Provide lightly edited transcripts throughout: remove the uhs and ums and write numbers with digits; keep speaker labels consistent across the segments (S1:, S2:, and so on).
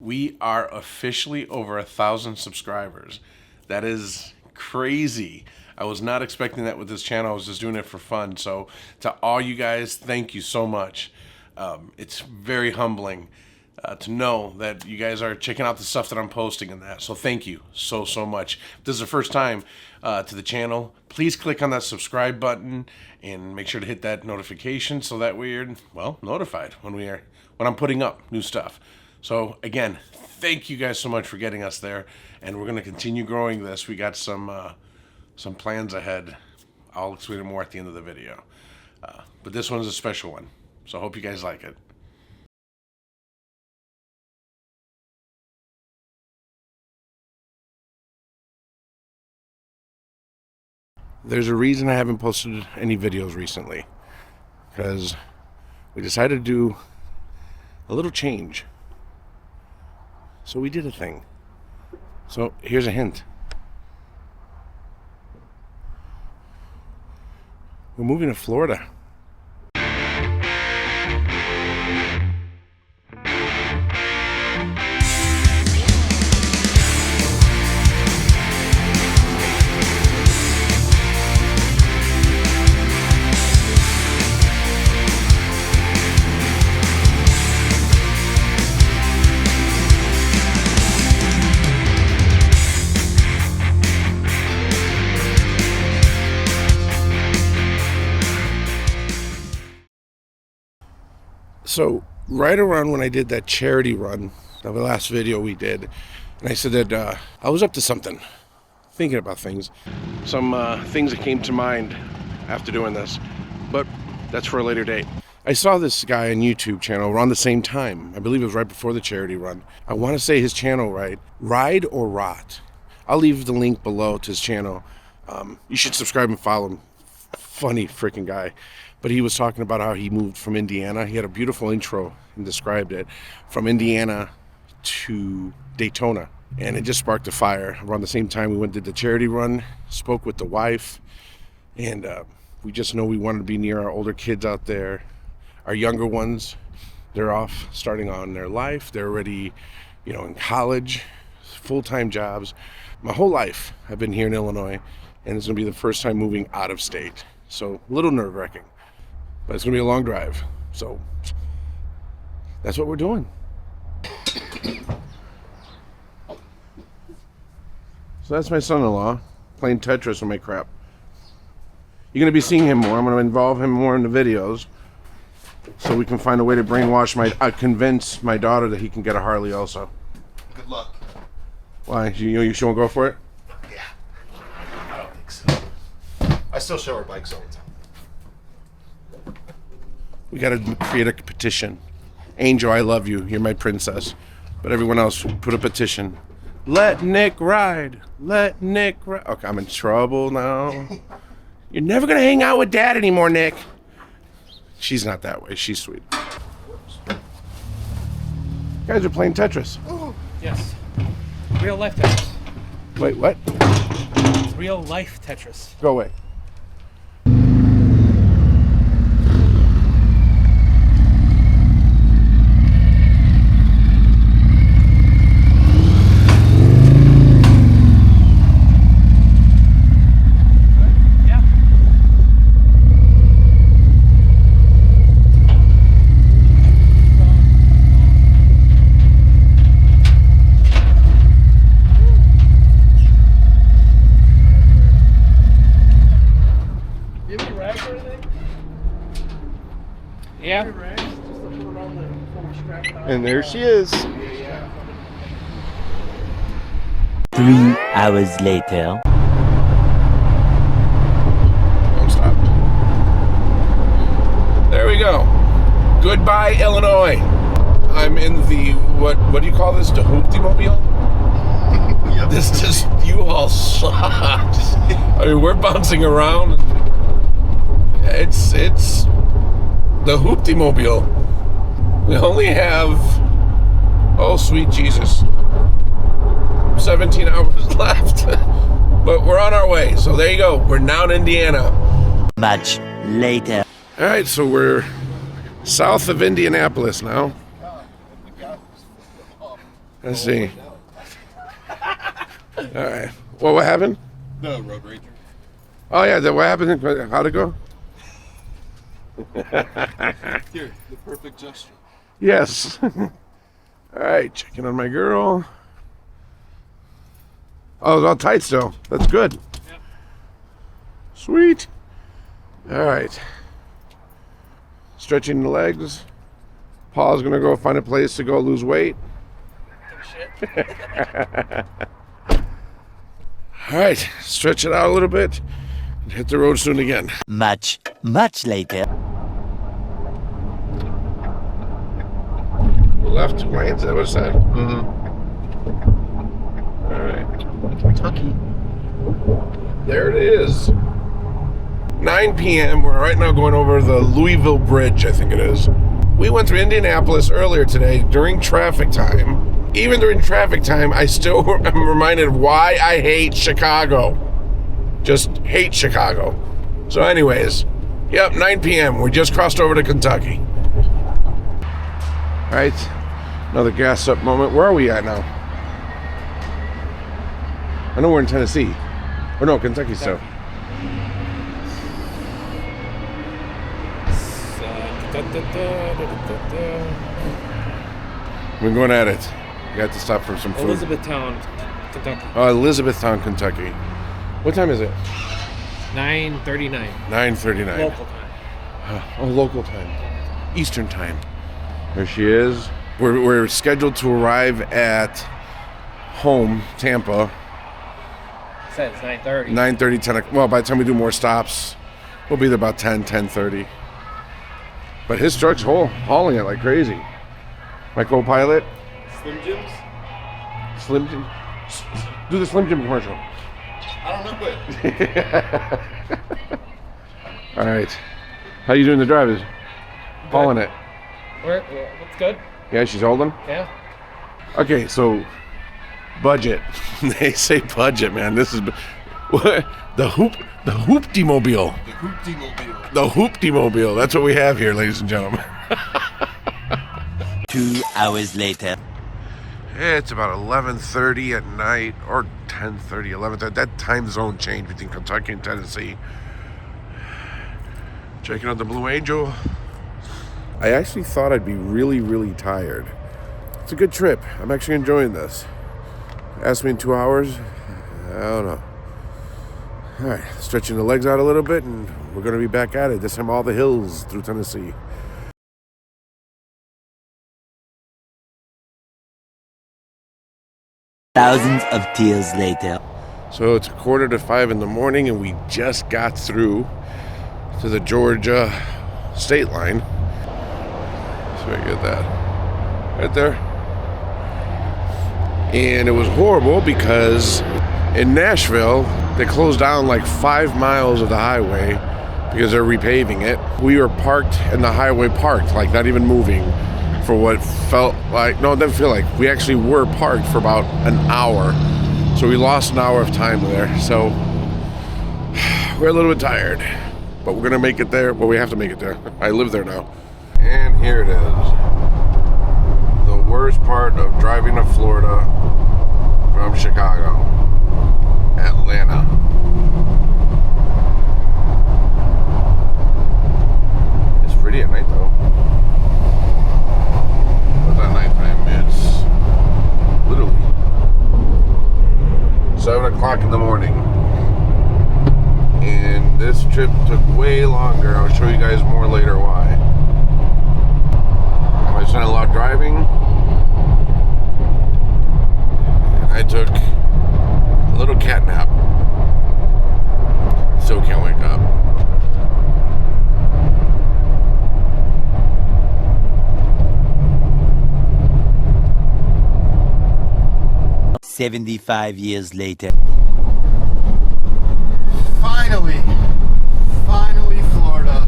S1: We are officially over 1,000 subscribers. That is crazy. I was not expecting that with this channel. I was just doing it for fun. So to all you guys, thank you so much. It's very humbling to know that you guys are checking out the stuff that I'm posting and that. So thank you so much. If this is the first time to the channel, please click on that subscribe button and make sure to hit that notification so that we're, well, notified when I'm putting up new stuff. So again, thank you guys so much for getting us there, and we're going to continue growing this. We got some plans ahead. I'll explain it more at the end of the video. But this one's a special one, so I hope you guys like it. There's a reason I haven't posted any videos recently, because we decided to do a little change. So we did a thing. So here's a hint. We're moving to Florida. So right around when I did that charity run, the last video we did, and I said that I was up to something, thinking about things. Some things that came to mind after doing this, but that's for a later date. I saw this guy on YouTube channel around the same time. I believe it was right before the charity run. I want to say his channel right, Ride or Rot. I'll leave the link below to his channel. You should subscribe and follow him. Funny freaking guy. But he was talking about how he moved from Indiana. He had a beautiful intro and described it. From Indiana to Daytona. And it just sparked a fire. Around the same time we went and did the charity run, spoke with the wife, and we just know we wanted to be near our older kids out there. Our younger ones, they're off starting on their life. They're already, in college, full-time jobs. My whole life I've been here in Illinois, and it's going to be the first time moving out of state. So a little nerve-wracking. But it's going to be a long drive. So that's what we're doing. So that's my son-in-law playing Tetris with my crap. You're going to be seeing him more. I'm going to involve him more in the videos so we can find a way to convince my daughter that he can get a Harley also.
S2: Good luck.
S1: Why? You won't go for it?
S2: Yeah. I don't think so. I still show her bikes all the time.
S1: We got to create a petition. Angel, I love you. You're my princess. But everyone else, put a petition. Let Nick ride. Let Nick ride. Okay, I'm in trouble now. You're never going to hang out with Dad anymore, Nick. She's not that way. She's sweet. You guys are playing Tetris.
S3: Yes. Real life Tetris.
S1: Wait, what?
S3: Real life Tetris.
S1: Go away.
S3: Yeah.
S2: And there she is.
S4: 3 hours later.
S1: Don't stop. There we go. Goodbye, Illinois. I'm in the, what do you call this? The hoopty-mobile?
S2: Yep.
S1: This U-Haul sucks. I mean, we're bouncing around. It's the hoopty-mobile. We only have, oh sweet Jesus, 17 hours left. But we're on our way. So there you go. We're now in Indiana.
S4: Much later.
S1: All right, so we're south of Indianapolis now. Let's see. All right. Well, what happened?
S2: No, Road Ranger.
S1: Oh yeah, what happened? How'd it go?
S2: Here, the perfect gesture.
S1: Yes. All right, checking on my girl. Oh, it's all tight still. That's good.
S3: Yep.
S1: Sweet. All right. Stretching the legs. Paul's gonna go find a place to go lose weight. All right, stretch it out a little bit and hit the road soon again.
S4: Much later.
S1: Left two lanes, is that what it said?
S2: Mm-hmm.
S1: All right,
S2: Kentucky.
S1: there it is. 9 p.m. We're right now going over the Louisville Bridge, I think it is. We went through Indianapolis earlier today during traffic time. Even during traffic time, I still am reminded of why I hate Chicago. Just hate Chicago. So anyways, yep, 9 p.m. We just crossed over to Kentucky. All right, another gas up moment. Where are we at now? I know we're in Tennessee. Or no, Kentucky still. We're going at it. You got to stop for some food.
S3: Elizabethtown, Kentucky.
S1: Elizabethtown, Kentucky. What time is it?
S3: 9:39
S1: 9:39.
S3: local time.
S1: Oh, local time. Eastern time. There she is. We're scheduled to arrive at home, Tampa,
S3: It says 9:30.
S1: 9:30, 10 o'clock. Well, by the time we do more stops, we'll be there about 10:30. But his truck's hauling it like crazy. My co-pilot,
S2: Slim Jims?
S1: Slim Jim. Do the Slim Jim commercial.
S2: I don't know it.
S1: All right. How you doing the drive? Is hauling it.
S3: What's good?
S1: Yeah, she's holding.
S3: Yeah.
S1: Okay, so budget. They say budget, man. This is what the hoopty-mobile.
S2: The Hoopty-mobile.
S1: The hoopty-mobile. That's what we have here, ladies and gentlemen.
S4: 2 hours later.
S1: It's about 11:30 at night, or 10:30, 11:30. That time zone change between Kentucky and Tennessee. Checking out the Blue Angel. I actually thought I'd be really, really tired. It's a good trip. I'm actually enjoying this. Ask me in 2 hours. I don't know. All right, stretching the legs out a little bit, and we're going to be back at it. This time all the hills through Tennessee.
S4: Thousands of tears later.
S1: So it's 4:45 in the morning, and we just got through to the Georgia state line. So I get that right there. And it was horrible because in Nashville, they closed down like 5 miles of the highway because they're repaving it. We were parked in the highway, like not even moving for what felt like, no, it didn't feel like, we actually were parked for about an hour. So we lost an hour of time there. So we're a little bit tired, but we're gonna make it there. Well, we have to make it there. I live there now. And here it is. The worst part of driving to Florida from Chicago. Atlanta. It's pretty at night though. What's that nighttime? It's literally 7 o'clock in the morning. And this trip took way longer. I'll show you guys more later why. My son-in-law driving. And I took a little cat nap. Still can't wake up.
S4: "75 years later."
S2: Finally, Florida.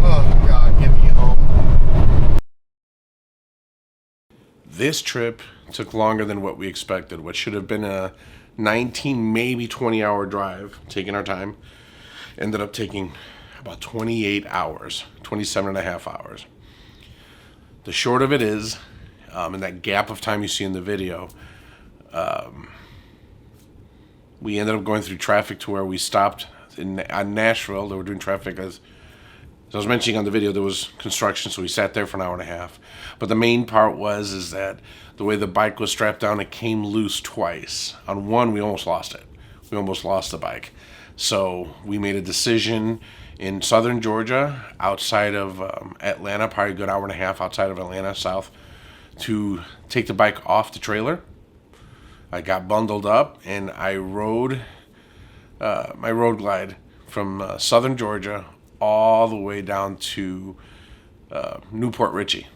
S2: Oh God, get me home.
S1: This trip took longer than what we expected. What should have been a 19, maybe 20-hour drive, taking our time, ended up taking about 28 hours, 27 and a half hours. The short of it is, in that gap of time you see in the video, we ended up going through traffic to where we stopped on Nashville. They were doing traffic as I was mentioning on the video. There was construction, so we sat there for an hour and a half. But the main part is that the way the bike was strapped down, it came loose twice. On one, we almost lost it. We almost lost the bike. So we made a decision in southern Georgia, outside of Atlanta, probably a good hour and a half outside of Atlanta, south, to take the bike off the trailer. I got bundled up and I rode my road glide from southern Georgia all the way down to Newport Richey.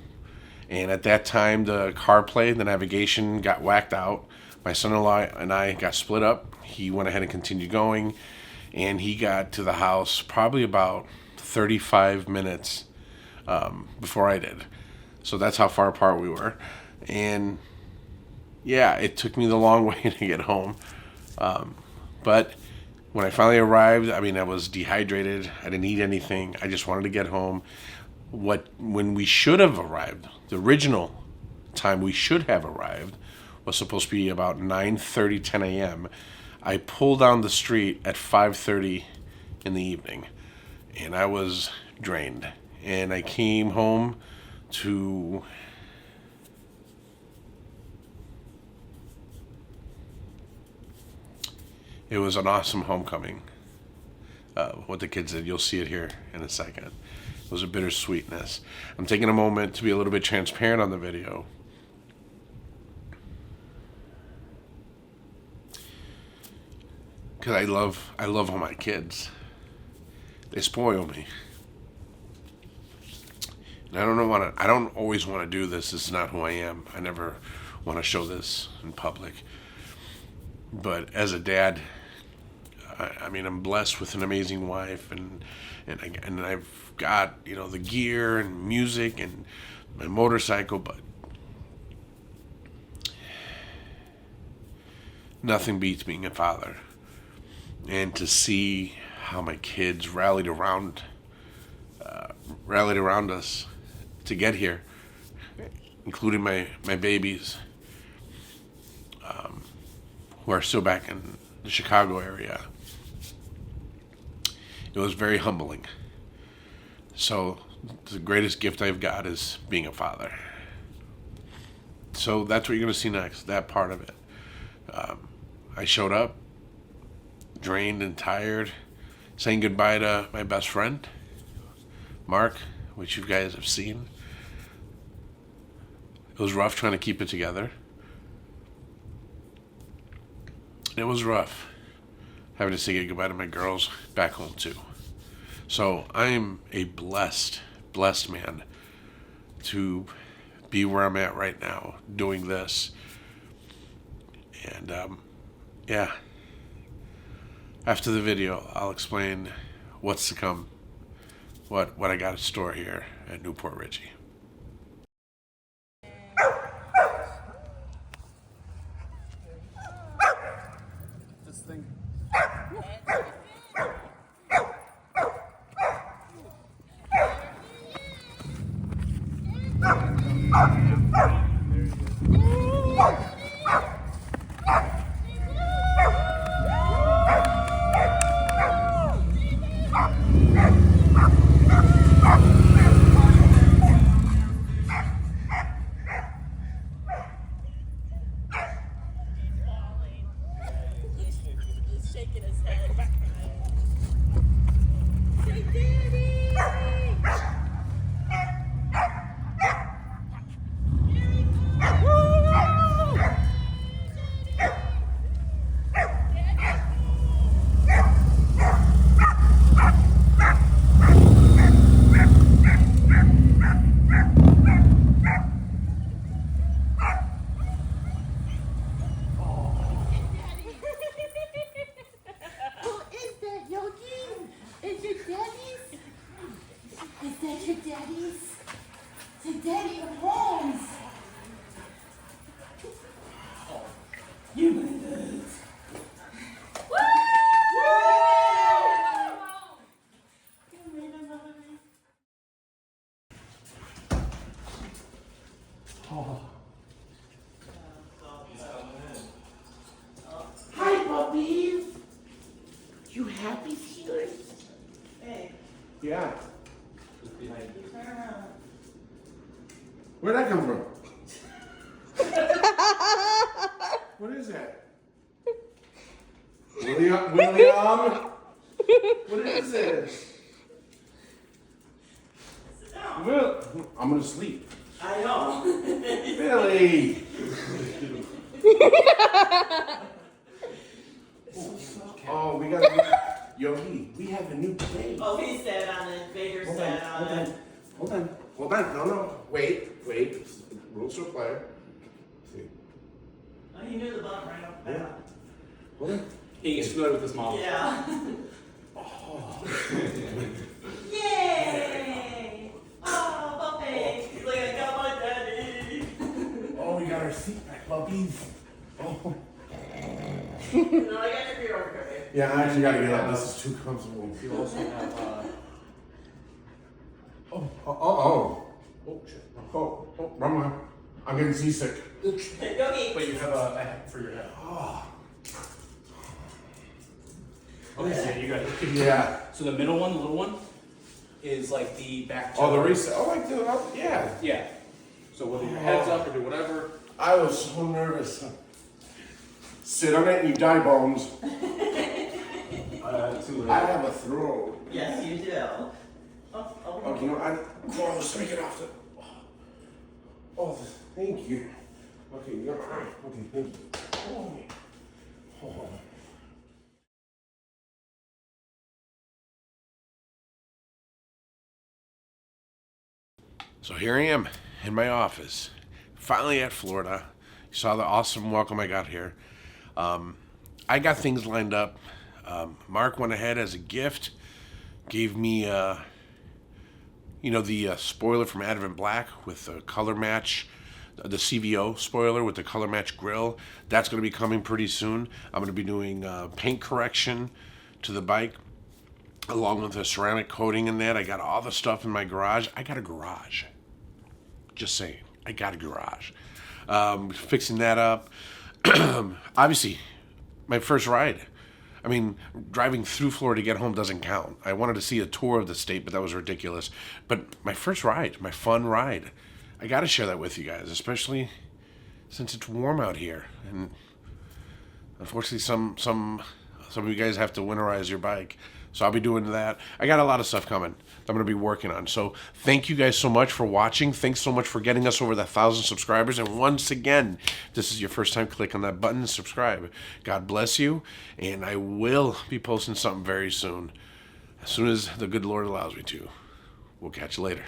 S1: And at that time, the CarPlay, the navigation got whacked out. My son-in-law and I got split up. He went ahead and continued going, and he got to the house probably about 35 minutes before I did. So that's how far apart we were. And yeah, it took me the long way to get home. But when I finally arrived, I mean, I was dehydrated. I didn't eat anything. I just wanted to get home. When we should have arrived, the original time we should have arrived was supposed to be about 9:30, 10 a.m. I pulled down the street at 5:30 in the evening, and I was drained. And I came home to it was an awesome homecoming. What the kids did, you'll see it here in a second. It was a bittersweetness. I'm taking a moment to be a little bit transparent on the video. Because I love all my kids. They spoil me. And I don't always want to do this. This is not who I am. I never want to show this in public. But as a dad, I mean, I'm blessed with an amazing wife, and I've got, the gear and music and my motorcycle, but nothing beats being a father. And to see how my kids rallied around us to get here, including my babies, who are still back in the Chicago area. It was very humbling. So the greatest gift I've got is being a father. So that's what you're going to see next, that part of it. I showed up, drained and tired, saying goodbye to my best friend, Mark, which you guys have seen. It was rough trying to keep it together. It was rough having to say goodbye to my girls back home too. So I'm a blessed man to be where I'm at right now, doing this. And yeah, after the video, I'll explain what's to come, what I got in store here at Newport Richey.
S3: This thing.
S1: come from? What is that? William? What is this? Will, I'm gonna sleep.
S5: I know.
S1: Billy! Oh, we got a new, Yogi, we have a new plate.
S5: Oh, he sat on it. Baker sat on it.
S1: Hold on. No. Wait. Rules to play. See.
S5: Oh, he knew the button right off the bat.
S1: Hold on.
S3: He gets familiar with this model.
S5: Yeah. Yay! Oh, puppy! He's like, I got my daddy.
S1: Oh, we got our seat back, puppies. Oh.
S5: No, I got your beer over here.
S1: Yeah, I actually gotta get up. This is too comfortable.
S3: You also have,
S1: Oh, shit. Wrong one. I'm getting seasick.
S5: Yogi.
S3: wait, you have a hat for your head. Okay, so you got it.
S1: Yeah.
S3: So the middle one, the little one, is like the back.
S1: Oh, the reset. Yeah.
S3: Yeah. So whether your head's up or do whatever.
S1: I was so nervous. Sit on it and you die, Bones.
S3: Too late.
S1: I have a throat.
S5: Yes, you do.
S1: Oh, you know, let me get off the. Oh, thank you. Okay, thank you. Oh. So here I am in my office, finally at Florida. You saw the awesome welcome I got here. I got things lined up. Mark went ahead as a gift, gave me, the spoiler from Advent Black with the color match, the CVO spoiler with the color match grill. That's going to be coming pretty soon. I'm going to be doing paint correction to the bike, along with a ceramic coating in that. I got all the stuff in my garage. I got a garage. Just saying, I got a garage. Fixing that up. Obviously, my first ride. I mean, driving through Florida to get home doesn't count. I wanted to see a tour of the state, but that was ridiculous. But my first ride, my fun ride, I got to share that with you guys, especially since it's warm out here. And unfortunately, some of you guys have to winterize your bike. So I'll be doing that. I got a lot of stuff coming I'm going to be working on. So thank you guys so much for watching. Thanks so much for getting us over the 1,000 subscribers. And once again, if this is your first time, click on that button and subscribe. God bless you. And I will be posting something very soon. As soon as the good Lord allows me to. We'll catch you later.